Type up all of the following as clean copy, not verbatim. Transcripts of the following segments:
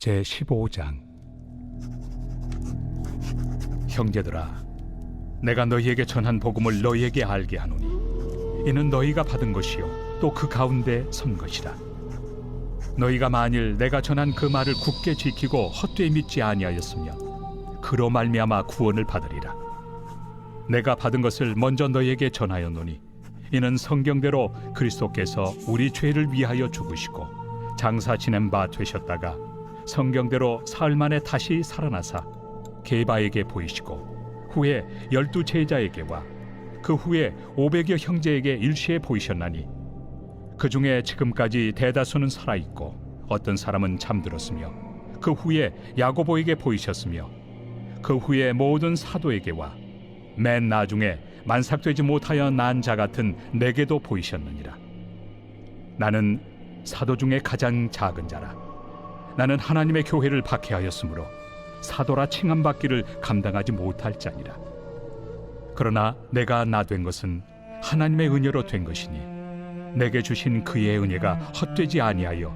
제15장. 형제들아, 내가 너희에게 전한 복음을 너희에게 알게 하노니 이는 너희가 받은 것이요 또 그 가운데 선 것이라. 너희가 만일 내가 전한 그 말을 굳게 지키고 헛되이 믿지 아니하였으면 그로 말미암아 구원을 받으리라. 내가 받은 것을 먼저 너희에게 전하였노니 이는 성경대로 그리스도께서 우리 죄를 위하여 죽으시고 장사 지낸 바 되셨다가 성경대로 사흘 만에 다시 살아나사 게바에게 보이시고 후에 12 제자에게와 그 후에 500여 형제에게 일시에 보이셨나니 그 중에 지금까지 대다수는 살아있고 어떤 사람은 잠들었으며 그 후에 야고보에게 보이셨으며 그 후에 모든 사도에게와 맨 나중에 만삭되지 못하여 난 자 같은 내게도 보이셨느니라. 나는 사도 중에 가장 작은 자라. 나는 하나님의 교회를 박해하였으므로 사도라 칭함받기를 감당하지 못할 자니라. 그러나 내가 나 된 것은 하나님의 은혜로 된 것이니 내게 주신 그의 은혜가 헛되지 아니하여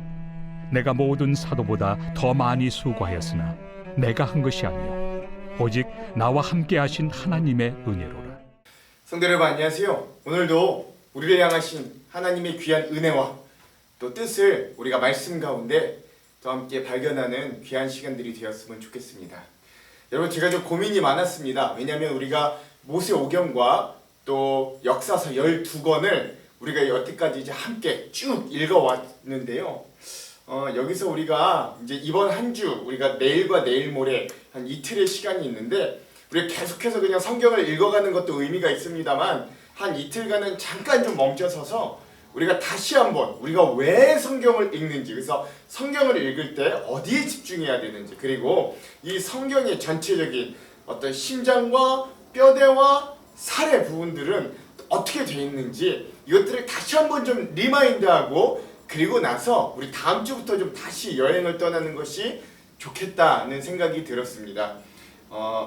내가 모든 사도보다 더 많이 수고하였으나 내가 한 것이 아니요 오직 나와 함께 하신 하나님의 은혜로라. 성도 여러분 안녕하세요. 오늘도 우리를 향하신 하나님의 귀한 은혜와 또 뜻을 우리가 말씀 가운데 또 함께 발견하는 귀한 시간들이 되었으면 좋겠습니다. 여러분, 제가 좀 고민이 많았습니다. 왜냐하면 우리가 모세오경과 또 역사서 12권을 우리가 여태까지 이제 함께 쭉 읽어왔는데요. 여기서 우리가 이제 이번 한 주 우리가 내일과 내일 모레 한 이틀의 시간이 있는데 우리가 계속해서 그냥 성경을 읽어가는 것도 의미가 있습니다만 한 이틀간은 잠깐 좀 멈춰서서 우리가 다시 한번 우리가 왜 성경을 읽는지, 그래서 성경을 읽을 때 어디에 집중해야 되는지, 그리고 이 성경의 전체적인 어떤 심장과 뼈대와 살의 부분들은 어떻게 되어 있는지 이것들을 다시 한번 좀 리마인드하고 그리고 나서 우리 다음 주부터 좀 다시 여행을 떠나는 것이 좋겠다는 생각이 들었습니다.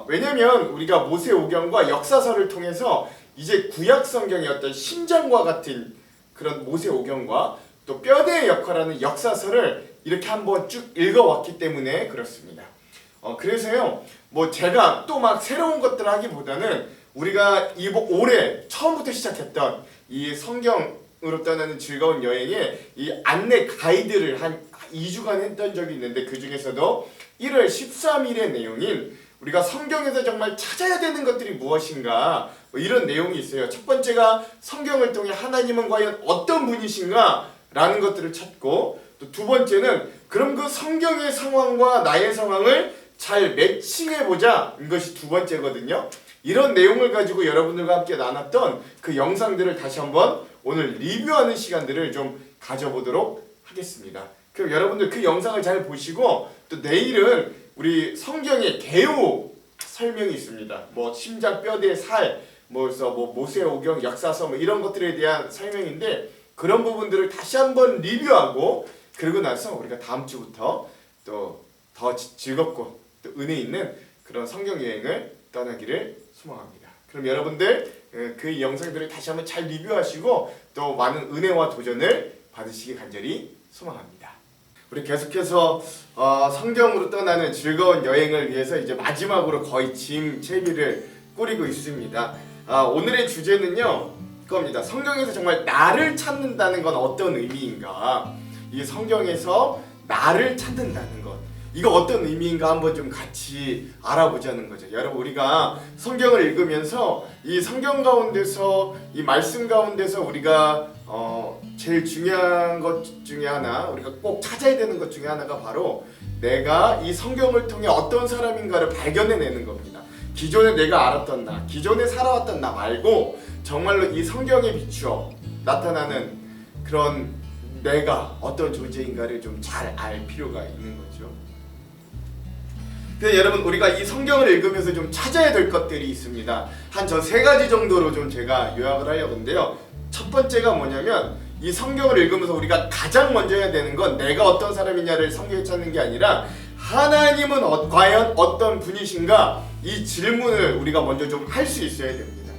왜냐면 우리가 모세오경과 역사서를 통해서 이제 구약 성경의 어떤 심장과 같은 그런 모세오경과 또 뼈대의 역할하는 역사서를 이렇게 한번 쭉 읽어왔기 때문에 그렇습니다. 그래서요, 뭐 제가 또 막 새로운 것들을 하기보다는 우리가 올해 처음부터 시작했던 이 성경으로 떠나는 즐거운 여행에 이 안내 가이드를 한 2주간 했던 적이 있는데 그 중에서도 1월 13일의 내용인 우리가 성경에서 정말 찾아야 되는 것들이 무엇인가, 뭐 이런 내용이 있어요. 첫 번째가 성경을 통해 하나님은 과연 어떤 분이신가 라는 것들을 찾고, 또 두 번째는 그럼 그 성경의 상황과 나의 상황을 잘 매칭해보자, 이것이 두 번째거든요. 이런 내용을 가지고 여러분들과 함께 나눴던 그 영상들을 다시 한번 오늘 리뷰하는 시간들을 좀 가져보도록 하겠습니다. 그럼 여러분들 그 영상을 잘 보시고, 또 내일은 우리 성경의 개요 설명이 있습니다. 뭐 심장, 뼈대, 살, 그래서 뭐 모세오경, 역사서 뭐 이런 것들에 대한 설명인데, 그런 부분들을 다시 한번 리뷰하고 그러고 나서 우리가 다음 주부터 또 더 즐겁고 또 은혜 있는 그런 성경 여행을 떠나기를 소망합니다. 그럼 여러분들 그 영상들을 다시 한번 잘 리뷰하시고 또 많은 은혜와 도전을 받으시기 간절히 소망합니다. 우리 계속해서 성경으로 떠나는 즐거운 여행을 위해서 이제 마지막으로 거의 짐 채비를 꾸리고 있습니다. 오늘의 주제는요, 그겁니다. 성경에서 정말 나를 찾는다는 건 어떤 의미인가? 이 성경에서 나를 찾는다는 것, 이거 어떤 의미인가 한번 좀 같이 알아보자는 거죠. 여러분, 우리가 성경을 읽으면서 이 성경 가운데서, 이 말씀 가운데서 우리가 제일 중요한 것 중에 하나, 우리가 꼭 찾아야 되는 것 중에 하나가 바로 내가 이 성경을 통해 어떤 사람인가를 발견해내는 겁니다. 기존에 내가 알았던 나, 기존에 살아왔던 나 말고 정말로 이 성경에 비추어 나타나는 그런 내가 어떤 존재인가를 좀 잘 알 필요가 있는 거죠. 그래서 여러분, 우리가 이 성경을 읽으면서 좀 찾아야 될 것들이 있습니다. 한 저 3가지 정도로 좀 제가 요약을 하려고 하는데요. 첫 번째가 뭐냐면, 이 성경을 읽으면서 우리가 가장 먼저 해야 되는 건 내가 어떤 사람이냐를 성경에 찾는 게 아니라 하나님은 과연 어떤 분이신가, 이 질문을 우리가 먼저 좀 할 수 있어야 됩니다.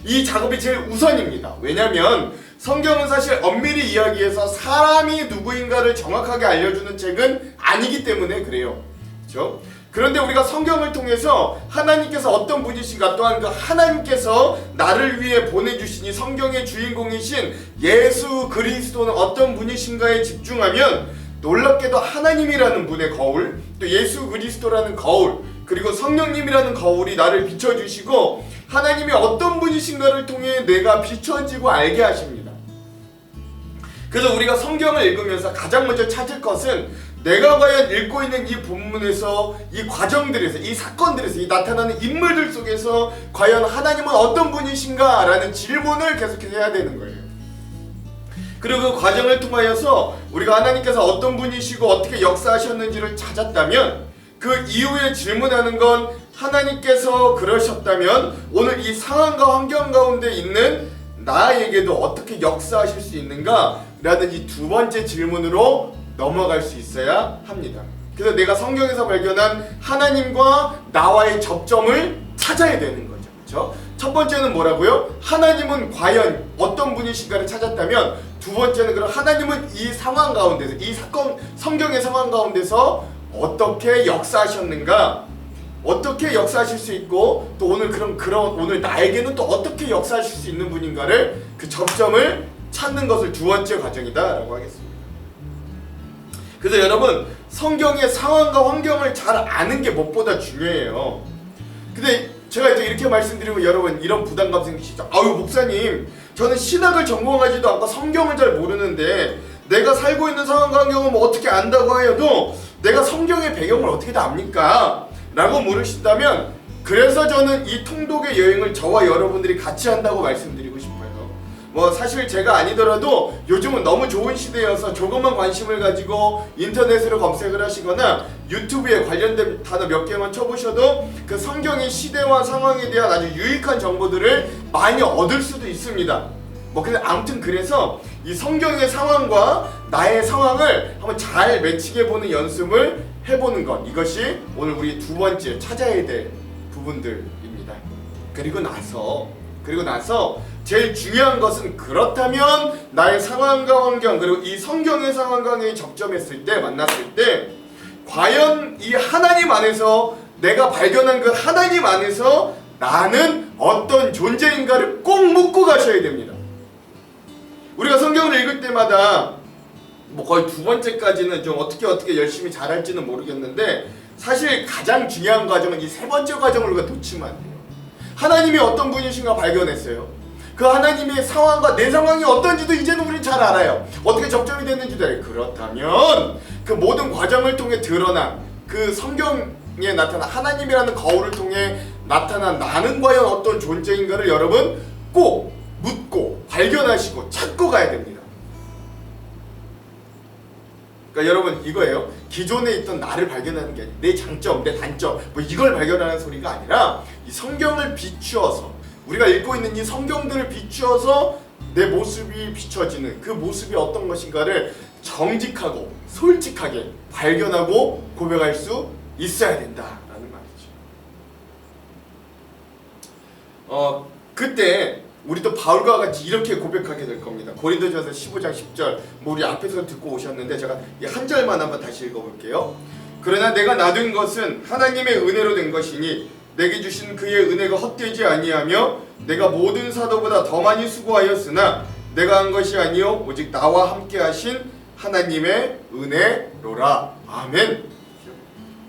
이 작업이 제일 우선입니다. 왜냐하면 성경은 사실 엄밀히 이야기해서 사람이 누구인가를 정확하게 알려주는 책은 아니기 때문에 그래요. 그렇죠? 그런데 우리가 성경을 통해서 하나님께서 어떤 분이신가, 또한 그 하나님께서 나를 위해 보내주신 이 성경의 주인공이신 예수 그리스도는 어떤 분이신가에 집중하면 놀랍게도 하나님이라는 분의 거울, 또 예수 그리스도라는 거울, 그리고 성령님이라는 거울이 나를 비춰주시고 하나님이 어떤 분이신가를 통해 내가 비춰지고 알게 하십니다. 그래서 우리가 성경을 읽으면서 가장 먼저 찾을 것은 내가 과연 읽고 있는 이 본문에서, 이 과정들에서, 이 사건들에서, 이 나타나는 인물들 속에서 과연 하나님은 어떤 분이신가? 라는 질문을 계속해서 해야 되는 거예요. 그리고 그 과정을 통하여서 우리가 하나님께서 어떤 분이시고 어떻게 역사하셨는지를 찾았다면 그 이후에 질문하는 건 하나님께서 그러셨다면 오늘 이 상황과 환경 가운데 있는 나에게도 어떻게 역사하실 수 있는가? 라는 이 두 번째 질문으로 넘어갈 수 있어야 합니다. 그래서 내가 성경에서 발견한 하나님과 나와의 접점을 찾아야 되는 거죠. 그렇죠? 첫 번째는 뭐라고요? 하나님은 과연 어떤 분이신가를 찾았다면, 두 번째는 그럼 하나님은 이 상황 가운데서, 이 사건, 성경의 상황 가운데서 어떻게 역사하셨는가? 어떻게 역사하실 수 있고 또 오늘 오늘 나에게는 또 어떻게 역사하실 수 있는 분인가를, 그 접점을 찾는 것을 두 번째 과정이다라고 하겠습니다. 그래서 여러분, 성경의 상황과 환경을 잘 아는 게 무엇보다 중요해요. 근데 제가 이제 이렇게 말씀드리면 여러분 이런 부담감 생기시죠? 아유 목사님, 저는 신학을 전공하지도 않고 성경을 잘 모르는데 내가 살고 있는 상황과 환경을 뭐 어떻게 안다고 하여도 내가 성경의 배경을 어떻게 다 압니까? 라고 물으신다면, 그래서 저는 이 통독의 여행을 저와 여러분들이 같이 한다고 말씀드리고 싶어요. 뭐 사실 제가 아니더라도 요즘은 너무 좋은 시대여서 조금만 관심을 가지고 인터넷으로 검색을 하시거나 유튜브에 관련된 단어 몇 개만 쳐보셔도 그 성경의 시대와 상황에 대한 아주 유익한 정보들을 많이 얻을 수도 있습니다. 뭐 근데 아무튼 그래서 이 성경의 상황과 나의 상황을 한번 잘 매치게 보는 연습을 해보는 것, 이것이 오늘 우리 두 번째 찾아야 될 부분들입니다. 그리고 나서 제일 중요한 것은, 그렇다면 나의 상황과 환경, 그리고 이 성경의 상황과 환경이 접점했을 때, 만났을 때 과연 이 하나님 안에서, 내가 발견한 그 하나님 안에서 나는 어떤 존재인가를 꼭 묻고 가셔야 됩니다. 우리가 성경을 읽을 때마다 뭐 거의 두 번째까지는 좀 어떻게 열심히 잘할지는 모르겠는데, 사실 가장 중요한 과정은 이 세 번째 과정을 우리가 놓치면 안 돼요. 하나님이 어떤 분이신가 발견했어요. 그 하나님의 상황과 내 상황이 어떤지도 이제는 우리는 잘 알아요. 어떻게 접점이 됐는지도 알아요. 그렇다면 그 모든 과정을 통해 드러난 그 성경에 나타난 하나님이라는 거울을 통해 나타난 나는 과연 어떤 존재인가를 여러분 꼭 묻고 발견하시고 찾고 가야 됩니다. 그러니까 여러분 이거예요. 기존에 있던 나를 발견하는 게 아니라 내 장점, 내 단점 뭐 이걸 발견하는 소리가 아니라 이 성경을 비추어서, 우리가 읽고 있는 이 성경들을 비추어서 내 모습이 비춰지는 그 모습이 어떤 것인가를 정직하고 솔직하게 발견하고 고백할 수 있어야 된다라는 말이죠. 그때 우리도 바울과 같이 이렇게 고백하게 될 겁니다. 고린도전서 15장 10절, 뭐 우리 앞에서 듣고 오셨는데 제가 이 한 절만 한번 다시 읽어볼게요. 그러나 내가 나된 것은 하나님의 은혜로 된 것이니 내게 주신 그의 은혜가 헛되지 아니하며 내가 모든 사도보다 더 많이 수고하였으나 내가 한 것이 아니요 오직 나와 함께 하신 하나님의 은혜로라. 아멘.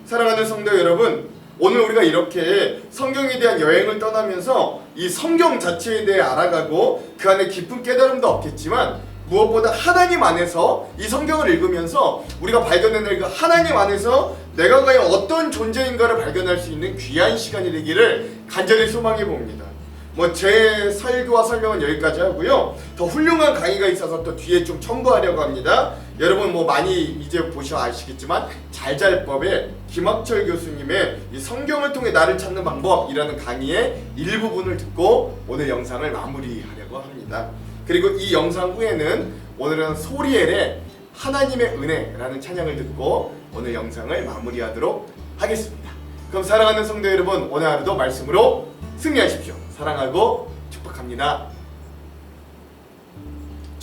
사랑하는 성도 여러분, 오늘 우리가 이렇게 성경에 대한 여행을 떠나면서 이 성경 자체에 대해 알아가고 그 안에 깊은 깨달음도 얻겠지만, 무엇보다 하나님 안에서 이 성경을 읽으면서 우리가 발견해낼 그 하나님 안에서 내가 과연 어떤 존재인가를 발견할 수 있는 귀한 시간이 되기를 간절히 소망해 봅니다. 뭐 제 설교와 설명은 여기까지 하고요. 더 훌륭한 강의가 있어서 또 뒤에 좀 첨부하려고 합니다. 여러분 뭐 많이 이제 보셔 아시겠지만 잘잘법의 김학철 교수님의 이 성경을 통해 나를 찾는 방법이라는 강의의 일부분을 듣고 오늘 영상을 마무리하려고 합니다. 그리고 이 영상 후에는 오늘은 소리엘의 하나님의 은혜라는 찬양을 듣고 오늘 영상을 마무리하도록 하겠습니다. 그럼 사랑하는 성도 여러분, 오늘 하루도 말씀으로 승리하십시오. 사랑하고 축복합니다.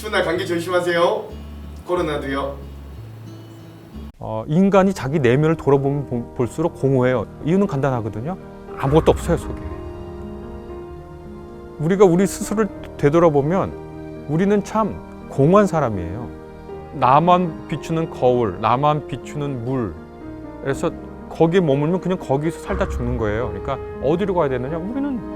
추운 날 감기 조심하세요. 코로나도요. 인간이 자기 내면을 돌아보면 볼수록 공허해요. 이유는 간단하거든요. 아무것도 없어요, 속에. 우리가 우리 스스로를 되돌아보면 우리는 참 공허한 사람이에요. 나만 비추는 거울, 나만 비추는 물. 그래서 거기에 머물면 그냥 거기서 살다 죽는 거예요. 그러니까 어디로 가야 되느냐? 우리는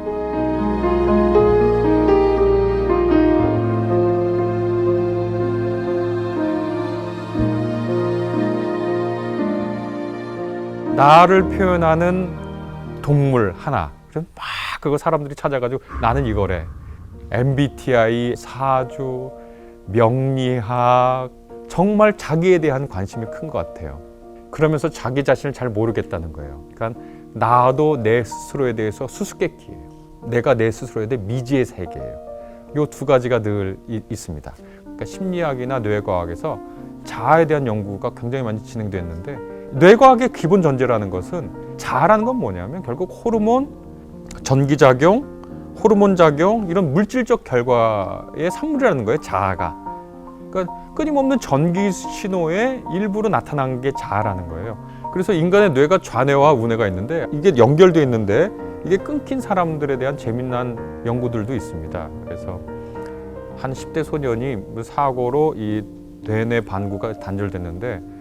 나를 표현하는 동물 하나. 그래서 막 그거 사람들이 찾아가지고 나는 이거래. MBTI, 사주, 명리학, 정말 자기에 대한 관심이 큰 것 같아요. 그러면서 자기 자신을 잘 모르겠다는 거예요. 그러니까 나도 내 스스로에 대해서 수수께끼예요. 내가 내 스스로에 대해 미지의 세계예요. 이 두 가지가 늘 있습니다. 그러니까 심리학이나 뇌과학에서 자아에 대한 연구가 굉장히 많이 진행됐는데 뇌과학의 기본 전제라는 것은 자아라는 건 뭐냐면 결국 호르몬, 전기작용, 호르몬 작용 이런 물질적 결과의 산물이라는 거예요. 자아가. 그러니까 끊임없는 전기 신호의 일부로 나타난 게 자아라는 거예요. 그래서 인간의 뇌가 좌뇌와 우뇌가 있는데 이게 연결되어 있는데 이게 끊긴 사람들에 대한 재미난 연구들도 있습니다. 그래서 한 10대 소년이 사고로 이 뇌내 반구가 단절됐는데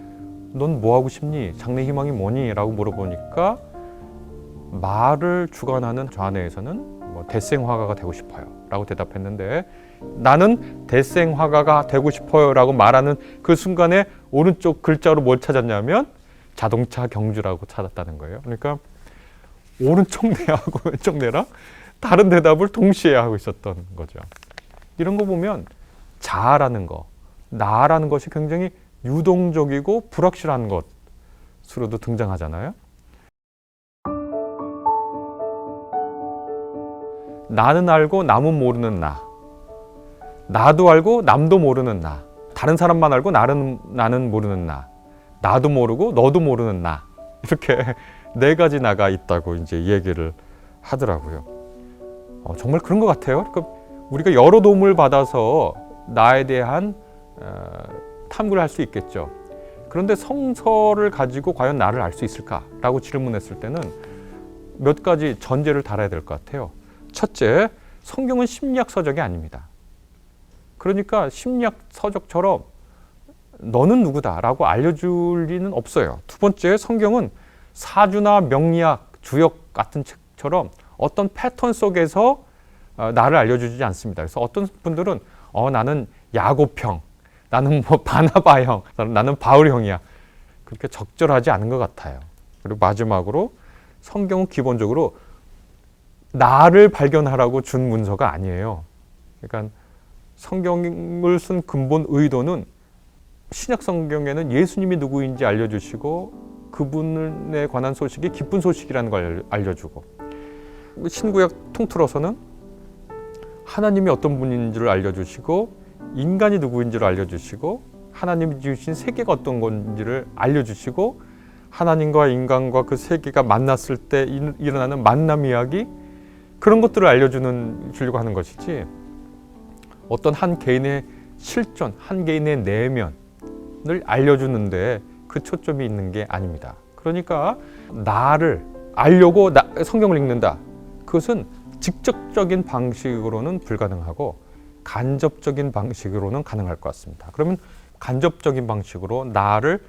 넌 뭐 하고 싶니? 장래 희망이 뭐니? 라고 물어보니까 말을 주관하는 좌뇌에서는 대생화가가 되고 싶어요 라고 대답했는데 나는 대생화가가 되고 싶어요 라고 말하는 그 순간에 오른쪽 글자로 뭘 찾았냐면 자동차 경주라고 찾았다는 거예요. 그러니까 오른쪽 뇌하고 왼쪽 뇌랑 다른 대답을 동시에 하고 있었던 거죠. 이런 거 보면 자아라는 거, 나라는 것이 굉장히 유동적이고 불확실한 것으로도 등장하잖아요. 나는 알고 남은 모르는 나. 나도 알고 남도 모르는 나. 다른 사람만 알고 나는 모르는 나. 나도 모르고 너도 모르는 나. 이렇게 네 가지 나가 있다고 이제 얘기를 하더라고요. 정말 그런 것 같아요. 그러니까 우리가 여러 도움을 받아서 나에 대한 탐구를 할 수 있겠죠. 그런데 성서를 가지고 과연 나를 알 수 있을까라고 질문했을 때는 몇 가지 전제를 달아야 될 것 같아요. 첫째, 성경은 심리학 서적이 아닙니다. 그러니까 심리학 서적처럼 너는 누구다라고 알려줄 리는 없어요. 두 번째, 성경은 사주나 명리학, 주역 같은 책처럼 어떤 패턴 속에서 나를 알려주지 않습니다. 그래서 어떤 분들은 나는 야곱형, 나는 바나바형, 나는 바울형이야. 그렇게 적절하지 않은 것 같아요. 그리고 마지막으로 성경은 기본적으로 나를 발견하라고 준 문서가 아니에요. 그러니까 성경을 쓴 근본 의도는 신약 성경에는 예수님이 누구인지 알려주시고 그분에 관한 소식이 기쁜 소식이라는 걸 알려주고 신구약 통틀어서는 하나님이 어떤 분인지를 알려주시고 인간이 누구인지를 알려주시고 하나님이 지으신 세계가 어떤 건지를 알려주시고 하나님과 인간과 그 세계가 만났을 때 일어나는 만남 이야기 그런 것들을 주려고 하는 것이지 어떤 한 개인의 실존, 한 개인의 내면을 알려주는데 그 초점이 있는 게 아닙니다. 그러니까 나를 알려고 성경을 읽는다. 그것은 직접적인 방식으로는 불가능하고 간접적인 방식으로는 가능할 것 같습니다. 그러면 간접적인 방식으로 나를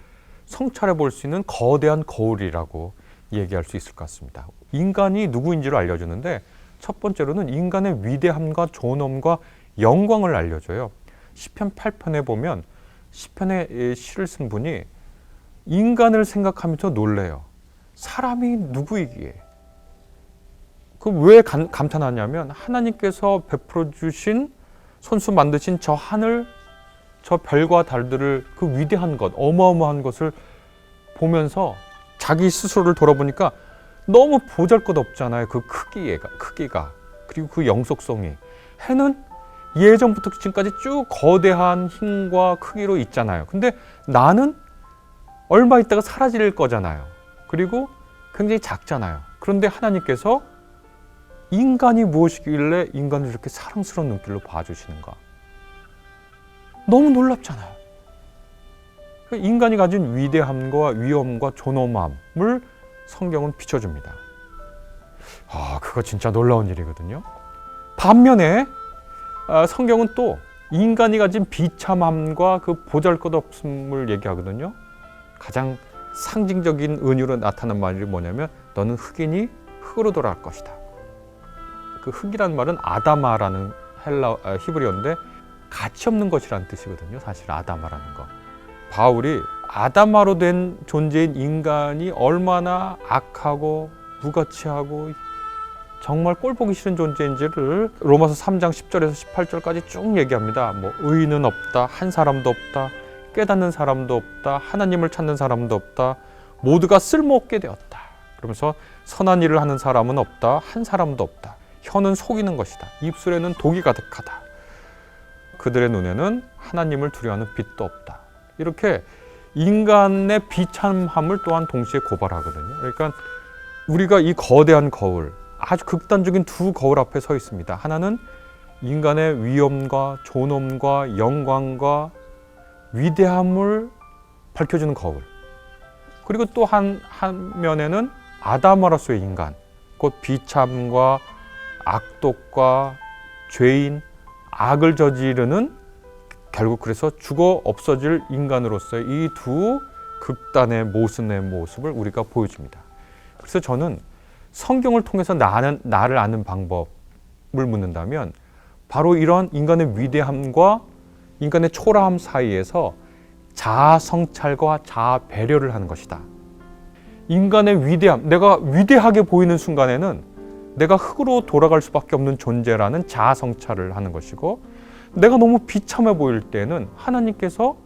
성찰해 볼 수 있는 거대한 거울이라고 얘기할 수 있을 것 같습니다. 인간이 누구인지를 알려주는데 첫 번째로는 인간의 위대함과 존엄과 영광을 알려줘요. 시편 8편에 보면 시편의 시를 쓴 분이 인간을 생각하면서 놀래요. 사람이 누구이기에? 그 왜 감탄하냐면 하나님께서 베풀어 주신 손수 만드신 저 하늘, 저 별과 달들을 그 위대한 것, 어마어마한 것을 보면서 자기 스스로를 돌아보니까 너무 보잘것없잖아요. 그 크기가 그리고 그 영속성이. 해는 예전부터 지금까지 쭉 거대한 힘과 크기로 있잖아요. 근데 나는 얼마 있다가 사라질 거잖아요. 그리고 굉장히 작잖아요. 그런데 하나님께서 인간이 무엇이길래 인간을 이렇게 사랑스러운 눈길로 봐주시는가? 너무 놀랍잖아요. 인간이 가진 위대함과 위엄과 존엄함을 성경은 비춰줍니다. 그거 진짜 놀라운 일이거든요. 반면에 성경은 또 인간이 가진 비참함과 그 보잘것없음을 얘기하거든요. 가장 상징적인 은유로 나타난 말이 뭐냐면 너는 흑이니 흑으로 돌아갈 것이다. 그 흑이라는 말은 아다마라는 히브리어인데 가치 없는 것이라는 뜻이거든요. 사실 아다마라는 거. 바울이 아다마로 된 존재인 인간이 얼마나 악하고 무가치하고 정말 꼴보기 싫은 존재인지를 로마서 3장 10절에서 18절까지 쭉 얘기합니다. 뭐 의인은 없다, 한 사람도 없다, 깨닫는 사람도 없다, 하나님을 찾는 사람도 없다, 모두가 쓸모없게 되었다. 그러면서 선한 일을 하는 사람은 없다, 한 사람도 없다. 혀는 속이는 것이다. 입술에는 독이 가득하다. 그들의 눈에는 하나님을 두려워하는 빛도 없다. 이렇게 인간의 비참함을 또한 동시에 고발하거든요. 그러니까 우리가 이 거대한 거울, 아주 극단적인 두 거울 앞에 서 있습니다. 하나는 인간의 위엄과 존엄과 영광과 위대함을 밝혀주는 거울. 그리고 또 한 면에는 아다마로서의 인간, 곧 비참과 악독과 죄인, 악을 저지르는 결국 그래서 죽어 없어질 인간으로서의 이 두 극단의 모습을 우리가 보여줍니다. 그래서 저는 성경을 통해서 나를 아는 방법을 묻는다면 바로 이런 인간의 위대함과 인간의 초라함 사이에서 자아 성찰과 자아 배려를 하는 것이다. 인간의 위대함, 내가 위대하게 보이는 순간에는 내가 흙으로 돌아갈 수밖에 없는 존재라는 자아 성찰을 하는 것이고, 내가 너무 비참해 보일 때는 하나님께서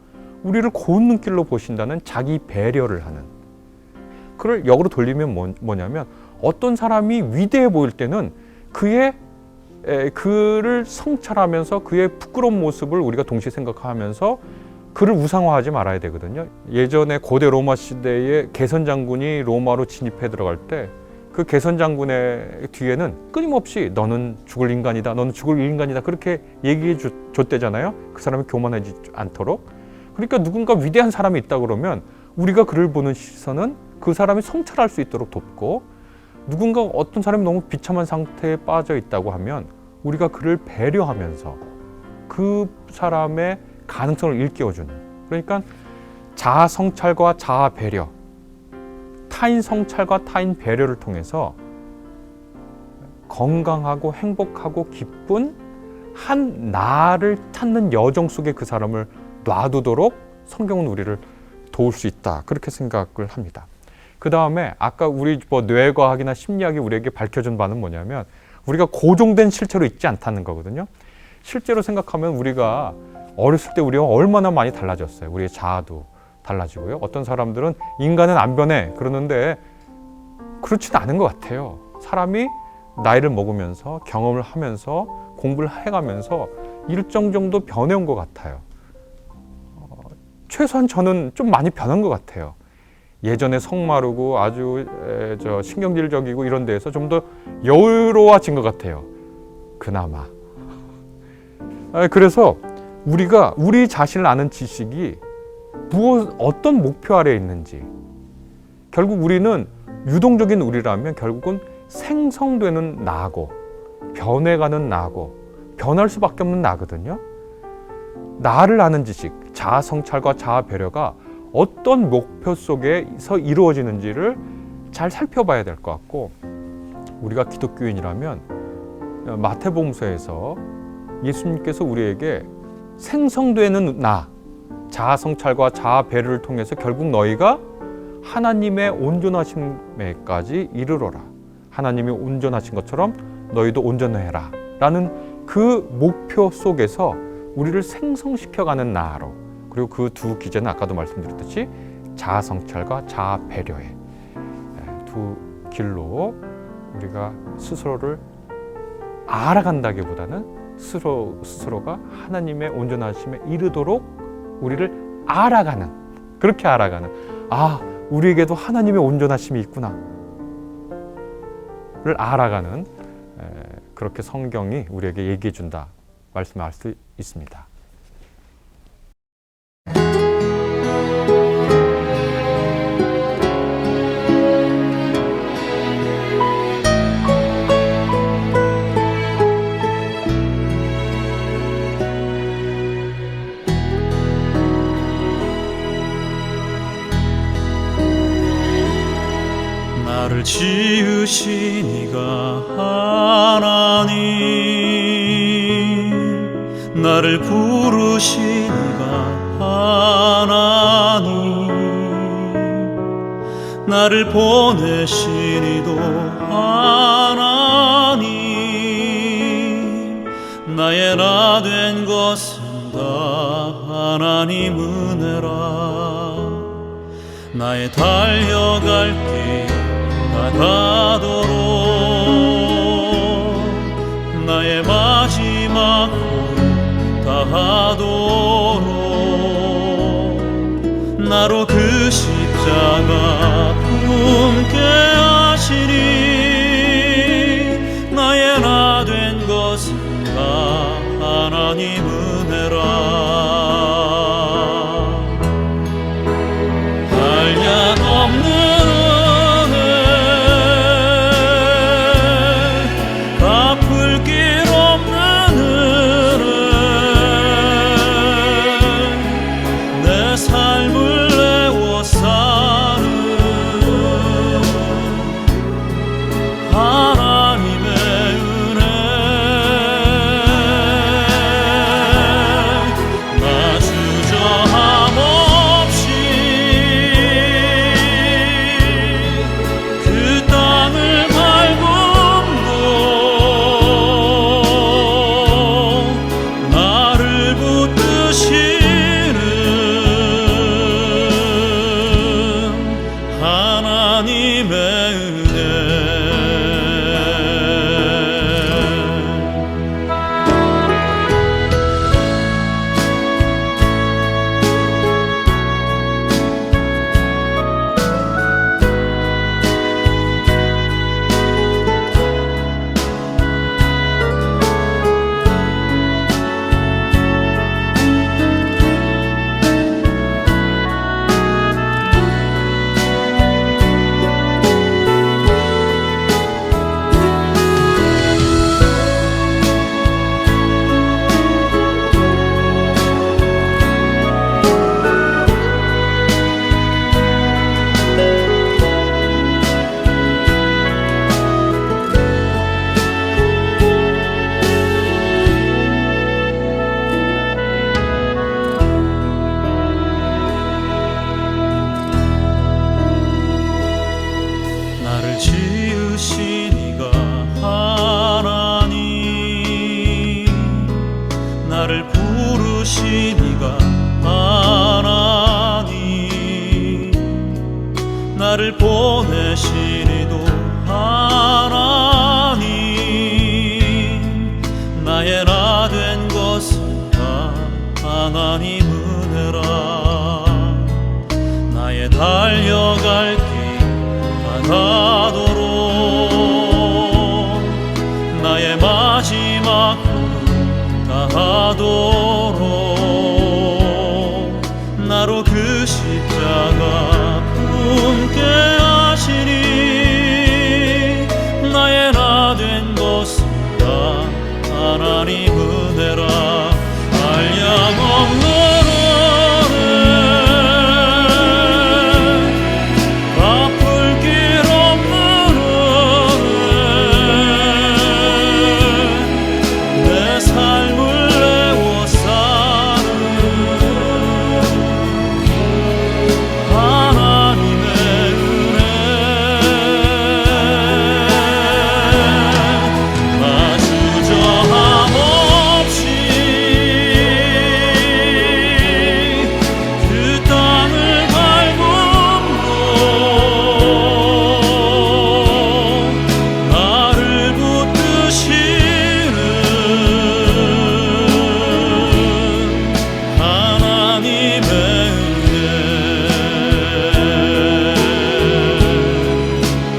우리를 고운 눈길로 보신다는 자기 배려를 하는, 그걸 역으로 돌리면 뭐냐면 어떤 사람이 위대해 보일 때는 그를 성찰하면서 그의 부끄러운 모습을 우리가 동시에 생각하면서 그를 우상화하지 말아야 되거든요. 예전에 고대 로마 시대에 개선 장군이 로마로 진입해 들어갈 때 그 개선 장군의 뒤에는 끊임없이 너는 죽을 인간이다, 너는 죽을 인간이다 그렇게 얘기해 줬대잖아요. 그 사람이 교만하지 않도록. 그러니까 누군가 위대한 사람이 있다 그러면 우리가 그를 보는 시선은 그 사람이 성찰할 수 있도록 돕고, 누군가 어떤 사람이 너무 비참한 상태에 빠져 있다고 하면 우리가 그를 배려하면서 그 사람의 가능성을 일깨워주는, 그러니까 자아 성찰과 자아 배려, 타인 성찰과 타인 배려를 통해서 건강하고 행복하고 기쁜 한 나를 찾는 여정 속에 그 사람을 놔두도록 성경은 우리를 도울 수 있다, 그렇게 생각을 합니다. 그 다음에 아까 우리 뇌과학이나 심리학이 우리에게 밝혀준 바는 뭐냐면 우리가 고정된 실체로 있지 않다는 거거든요. 실제로 생각하면 우리가 어렸을 때 우리가 얼마나 많이 달라졌어요. 우리의 자아도 달라지고요. 어떤 사람들은 인간은 안 변해 그러는데 그렇지는 않은 것 같아요. 사람이 나이를 먹으면서 경험을 하면서 공부를 해가면서 일정 정도 변해온 것 같아요. 최소한 저는 좀 많이 변한 것 같아요. 예전에 성마르고 아주 신경질적이고 이런 데에서 좀 더 여유로워진 것 같아요. 그나마. 그래서 우리가 우리 자신을 아는 지식이 어떤 목표 아래에 있는지, 결국 우리는 유동적인 우리라면 결국은 생성되는 나고 변해가는 나고 변할 수밖에 없는 나거든요. 나를 아는 지식, 자아 성찰과 자아 배려가 어떤 목표 속에서 이루어지는지를 잘 살펴봐야 될 것 같고, 우리가 기독교인이라면 마태복음서에서 예수님께서 우리에게 생성되는 나, 자아 성찰과 자아 배려를 통해서 결국 너희가 하나님의 온전하심에까지 이르러라, 하나님이 온전하신 것처럼 너희도 온전해라 라는 그 목표 속에서 우리를 생성시켜가는 나로, 그리고 그 두 기제는 아까도 말씀드렸듯이 자아 성찰과 자아 배려의 두 길로 우리가 스스로를 알아간다기보다는 스스로가 하나님의 온전하심에 이르도록 우리를 알아가는, 그렇게 알아가는, 우리에게도 하나님의 온전하심이 있구나 를 알아가는, 그렇게 성경이 우리에게 얘기해 준다 말씀할 수 있습니다. 나를 지으신 이가 하나님, 나를 부르신 이가 하나님, 나를 보내신 이도 하나님, 나의 나 된 것은 다 하나님 은혜라. 나의 달려갈 길 다가도록, 나의 마지막 걸음 다하도록, 나로 그 십자가 품게 하시니, 나의 나 된 것은 다 하나님 은혜라. 한량없는 은혜, 갚을 길 없는 은혜, 내 삶을 내워 사는 하나님의 은혜. 나 주저함 없이 그 땅을 밟음도, 나를 붙드시는 하나님의 은혜. 나를 지으신 이가 하나님, 나를 부르신 이가 하나님, 나를 보내신 이도 하나님, 나의 나 된 것은 다 하나님 은혜라. 나의 달려갈 길 다가도록, 나의 마지막 걸음 다하도록, 나로 그 십자가 품게 하시니, 나의 나 된 것은 다 하나님 은혜라. 한량없는 은혜, 갚을 길 없는 은혜, 내 삶을 내워 사는 하나님의 은혜. 나 주저함 없이 그 땅을 밟음도, 나를 붙드시는 하나님의 은혜.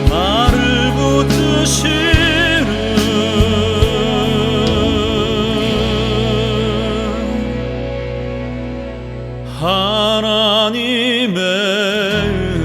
나를 붙드시는 하나님의 은혜.